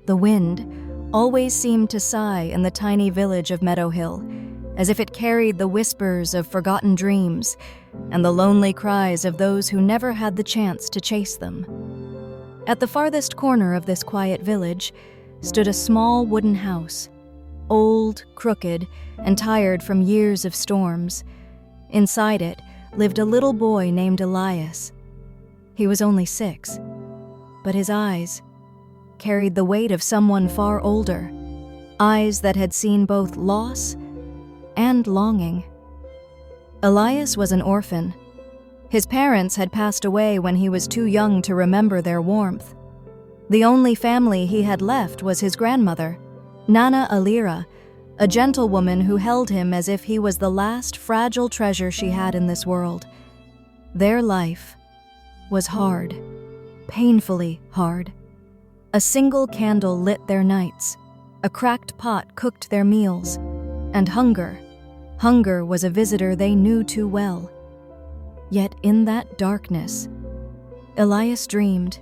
The wind always seemed to sigh in the tiny village of Meadow Hill, as if it carried the whispers of forgotten dreams and the lonely cries of those who never had the chance to chase them. At the farthest corner of this quiet village stood a small wooden house, old, crooked, and tired from years of storms. Inside it lived a little boy named Elias. He was only 6, but his eyes carried the weight of someone far older, eyes that had seen both loss and longing. Elias was an orphan. His parents had passed away when he was too young to remember their warmth. The only family he had left was his grandmother, Nana Alira, a gentlewoman who held him as if he was the last fragile treasure she had in this world. Their life was hard, painfully hard. A single candle lit their nights, a cracked pot cooked their meals, and hunger was a visitor they knew too well. Yet in that darkness, Elias dreamed.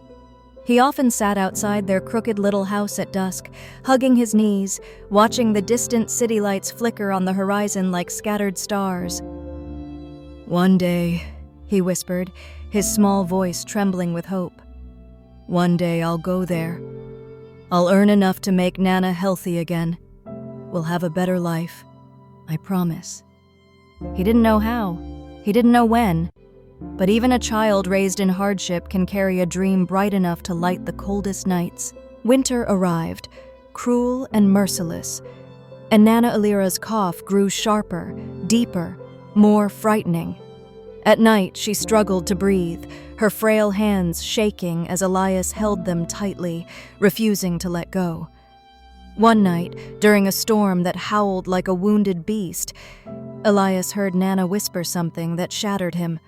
He often sat outside their crooked little house at dusk, hugging his knees, watching the distant city lights flicker on the horizon like scattered stars. "One day," he whispered, his small voice trembling with hope. "One day I'll go there. I'll earn enough to make Nana healthy again. We'll have a better life. I promise." He didn't know how. He didn't know when. But even a child raised in hardship can carry a dream bright enough to light the coldest nights. Winter arrived, cruel and merciless, and Nana Alira's cough grew sharper, deeper, more frightening. At night, she struggled to breathe, her frail hands shaking as Elias held them tightly, refusing to let go. One night, during a storm that howled like a wounded beast, Elias heard Nana whisper something that shattered him.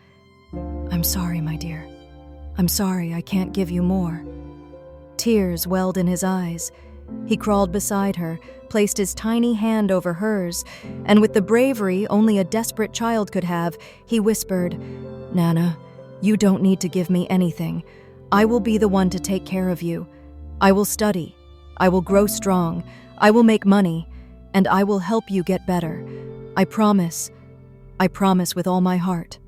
"I'm sorry, my dear. I'm sorry I can't give you more." Tears welled in his eyes. He crawled beside her, placed his tiny hand over hers, and with the bravery only a desperate child could have, he whispered, "Nana, you don't need to give me anything. I will be the one to take care of you. I will study. I will grow strong. I will make money. And I will help you get better. I promise. I promise with all my heart."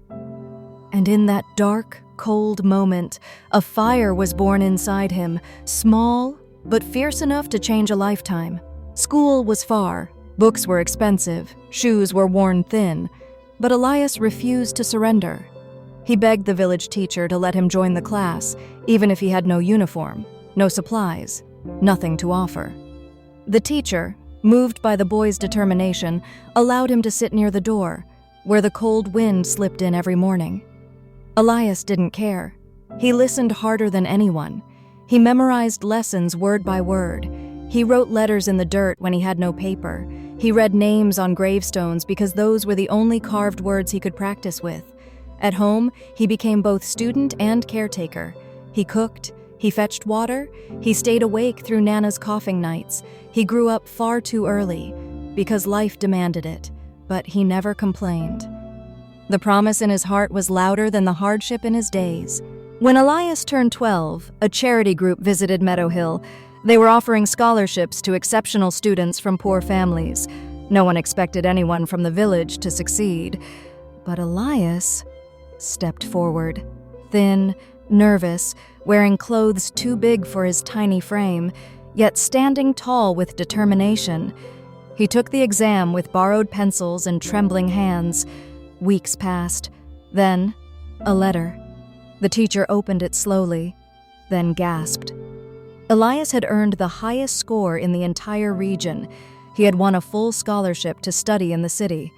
And in that dark, cold moment, a fire was born inside him, small, but fierce enough to change a lifetime. School was far, books were expensive, shoes were worn thin, but Elias refused to surrender. He begged the village teacher to let him join the class, even if he had no uniform, no supplies, nothing to offer. The teacher, moved by the boy's determination, allowed him to sit near the door, where the cold wind slipped in every morning. Elias didn't care. He listened harder than anyone. He memorized lessons word by word. He wrote letters in the dirt when he had no paper. He read names on gravestones because those were the only carved words he could practice with. At home, he became both student and caretaker. He cooked, he fetched water, he stayed awake through Nana's coughing nights. He grew up far too early because life demanded it, but he never complained. The promise in his heart was louder than the hardship in his days. When Elias turned 12, a charity group visited Meadow Hill. They were offering scholarships to exceptional students from poor families. No one expected anyone from the village to succeed. But Elias stepped forward, thin, nervous, wearing clothes too big for his tiny frame, yet standing tall with determination. He took the exam with borrowed pencils and trembling hands. Weeks passed. Then, a letter. The teacher opened it slowly, then gasped. Elias had earned the highest score in the entire region. He had won a full scholarship to study in the city.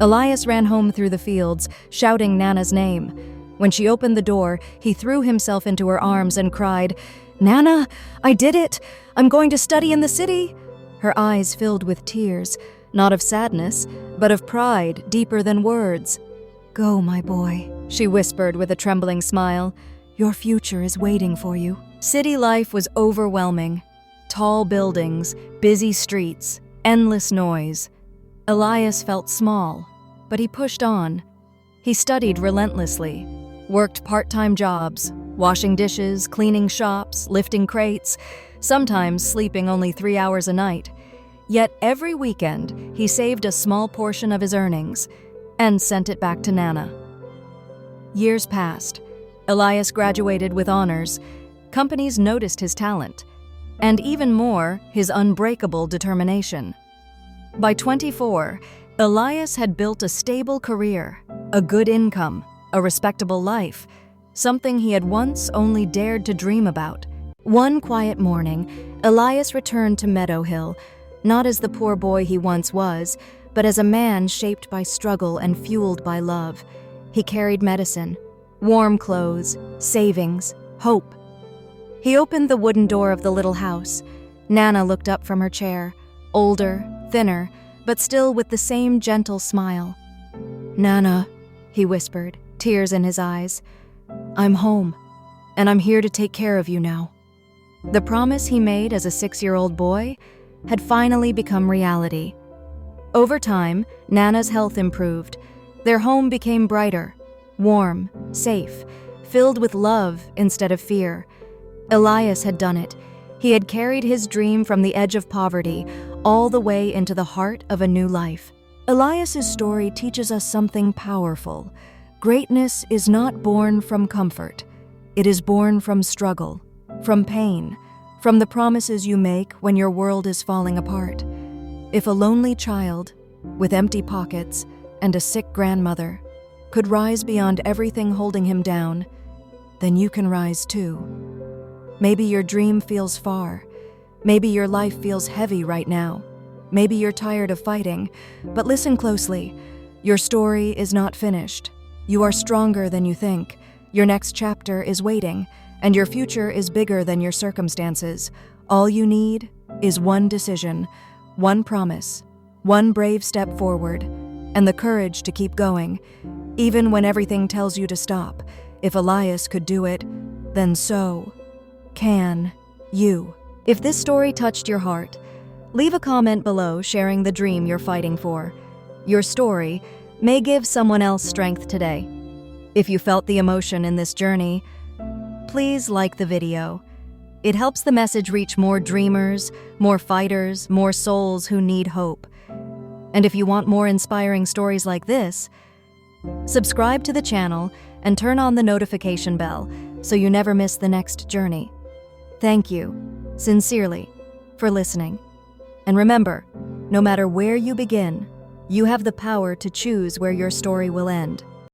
Elias ran home through the fields, shouting Nana's name. When she opened the door, he threw himself into her arms and cried, "Nana, I did it! I'm going to study in the city!" Her eyes filled with tears, not of sadness, but of pride deeper than words. "Go, my boy," she whispered with a trembling smile. "Your future is waiting for you." City life was overwhelming. Tall buildings, busy streets, endless noise. Elias felt small, but he pushed on. He studied relentlessly, worked part-time jobs, washing dishes, cleaning shops, lifting crates, sometimes sleeping only 3 hours a night. Yet every weekend, he saved a small portion of his earnings and sent it back to Nana. Years passed. Elias graduated with honors. Companies noticed his talent, and even more, his unbreakable determination. By 24, Elias had built a stable career, a good income, a respectable life, something he had once only dared to dream about. One quiet morning, Elias returned to Meadow Hill, not as the poor boy he once was, but as a man shaped by struggle and fueled by love. He carried medicine, warm clothes, savings, hope. He opened the wooden door of the little house. Nana looked up from her chair, older, thinner, but still with the same gentle smile. "Nana," he whispered, tears in his eyes, "I'm home, and I'm here to take care of you now." The promise he made as a 6-year-old boy had finally become reality. Over time, Nana's health improved. Their home became brighter, warm, safe, filled with love instead of fear. Elias had done it. He had carried his dream from the edge of poverty all the way into the heart of a new life. Elias's story teaches us something powerful. Greatness is not born from comfort. It is born from struggle, from pain, from the promises you make when your world is falling apart. If a lonely child, with empty pockets and a sick grandmother, could rise beyond everything holding him down, then you can rise too. Maybe your dream feels far. Maybe your life feels heavy right now. Maybe you're tired of fighting, but listen closely. Your story is not finished. You are stronger than you think. Your next chapter is waiting, and your future is bigger than your circumstances. All you need is one decision, one promise, one brave step forward, and the courage to keep going, even when everything tells you to stop. If Elias could do it, then so can you. If this story touched your heart, leave a comment below sharing the dream you're fighting for. Your story may give someone else strength today. If you felt the emotion in this journey, please like the video. It helps the message reach more dreamers, more fighters, more souls who need hope. And if you want more inspiring stories like this, subscribe to the channel and turn on the notification bell so you never miss the next journey. Thank you, sincerely, for listening. And remember, no matter where you begin, you have the power to choose where your story will end.